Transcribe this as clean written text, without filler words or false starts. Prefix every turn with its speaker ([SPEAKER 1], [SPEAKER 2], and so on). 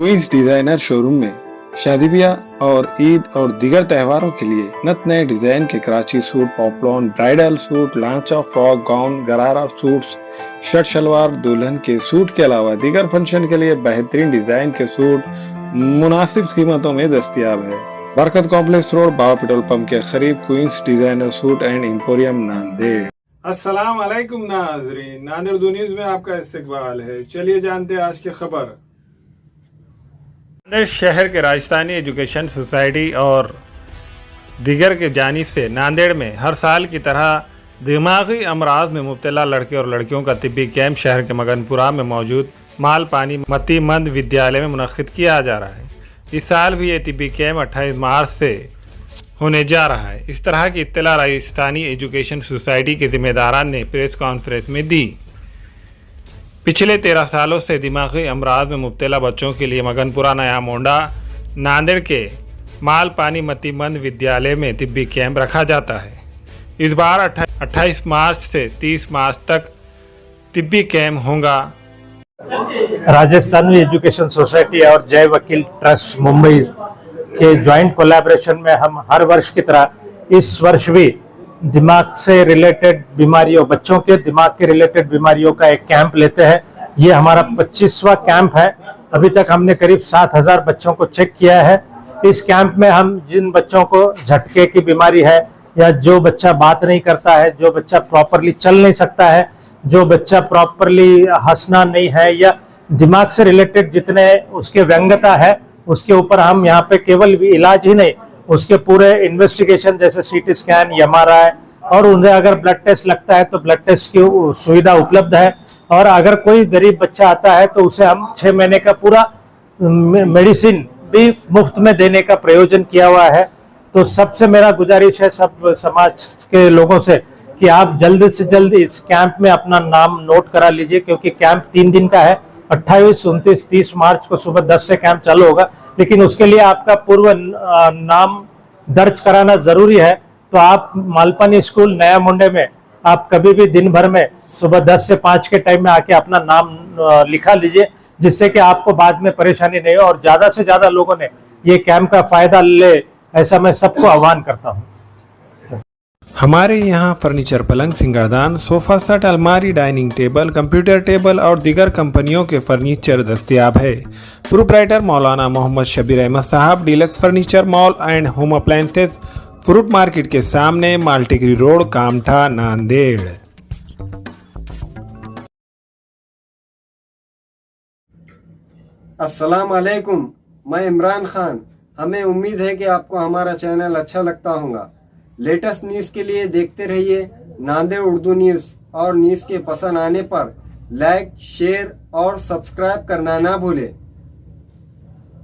[SPEAKER 1] Queen's designer showroom में शादी ब्याह और ईद और दीगर त्योहारों के लिए नत नए डिजाइन के कराची सूट, पॉपलॉन, ब्राइडल सूट, लांचा, फ्रॉक, गाउन, गरारा सूट्स, शर्ट शलवार, दुल्हन के सूट के अलावा दीगर फंक्शन के लिए बेहतरीन डिजाइन के सूट मुनासिब कीमतों में दस्तियाब है। Barkat complex road, Baba petrol pump के करीब queens designer suit and emporium, Nanded. अस्सलाम वालेकुम नाज़रीन, नांदेड़ दो न्यूज़ में आपका इस्तकबाल है। चलिए जानते हैं आज की खबर। नांदेड़ शहर के राजस्थानी एजुकेशन सोसाइटी और दीगर के जानिब से नांदेड़ में हर साल की तरह दिमागी अमराज में मुब्तला लड़के और लड़कियों का तिब्बी कैंप शहर के मगनपुरा में मौजूद माल पानी मती मंद विद्यालय में मुनक्किद किया जा रहा है। इस साल भी ये तिब्बी कैंप 28 मार्च से होने जा रहा है। इस तरह की इत्तला राजस्थानी एजुकेशन सोसाइटी के जिम्मेदारान ने प्रेस कॉन्फ्रेंस में दी। पिछले 13 सालों से दिमागी अमराज में मुब्तला बच्चों के लिए मगनपुरा, नया मोंडा, नांदेड़ के माल पानी मती मंद विद्यालय में तिब्बी कैंप रखा जाता है। इस बार 28 मार्च से 30 मार्च तक तिब्बी कैंप होगा।
[SPEAKER 2] राजस्थानी एजुकेशन सोसाइटी और जय वकील ट्रस्ट मुंबई के ज्वाइंट कोलैबोरेशन में हम हर वर्ष की तरह इस वर्ष भी दिमाग से रिलेटेड बीमारियों, बच्चों के दिमाग के रिलेटेड बीमारियों का एक कैंप लेते हैं। ये हमारा 25वां कैंप है। अभी तक हमने करीब 7,000 बच्चों को चेक किया है। इस कैंप में हम जिन बच्चों को झटके की बीमारी है, या जो बच्चा बात नहीं करता है, जो बच्चा प्रॉपरली चल नहीं सकता है, जो बच्चा प्रॉपरली हंसना नहीं है, या दिमाग से रिलेटेड जितने उसके व्यंगता है, उसके ऊपर हम यहाँ पे केवल इलाज ही नहीं, उसके पूरे इन्वेस्टिगेशन जैसे सीटी स्कैन, एमआरआई, और उन्हें अगर ब्लड टेस्ट लगता है तो ब्लड टेस्ट की सुविधा उपलब्ध है। और अगर कोई गरीब बच्चा आता है तो उसे हम 6 महीने का पूरा मेडिसिन भी मुफ्त में देने का प्रयोजन किया हुआ है। तो सबसे मेरा गुजारिश है सब समाज के लोगों से कि आप जल्द से जल्द इस कैंप में अपना नाम नोट करा लीजिए, क्योंकि कैंप 3 दिन का है। 28, 29, 30 मार्च को सुबह 10 से कैंप चालू होगा, लेकिन उसके लिए आपका पूर्व नाम दर्ज कराना जरूरी है। तो आप मालपानी स्कूल नया मुंडे में आप कभी भी दिन भर में सुबह 10 से 5 के टाइम में आके अपना नाम लिखा लीजिए, जिससे कि आपको बाद में परेशानी नहीं हो और ज्यादा से ज्यादा लोगों ने ये कैंप का फायदा ले, ऐसा मैं सबको आह्वान करता हूँ।
[SPEAKER 1] हमारे यहाँ फर्नीचर, पलंग, सिंगारदान, सोफा सेट, अलमारी, डाइनिंग टेबल, कंप्यूटर टेबल और दीगर कंपनियों के फर्नीचर दस्तयाब है। प्रोप्राइटर मौलाना मोहम्मद शबीर अहमद साहब, deluxe furniture mall and home appliances, fruit market के सामने, माल्टिकरी रोड, कामठा, नांदेड़।
[SPEAKER 3] अस्सलाम वालेकुम, मैं इमरान खान। हमें उम्मीद है कि आपको हमारा चैनल अच्छा लगता होगा। लेटेस्ट न्यूज़ के लिए देखते रहिए नांदेड़ उर्दू न्यूज़, और न्यूज़ के पसंद आने पर लाइक, शेयर और सब्सक्राइब करना ना भूलें।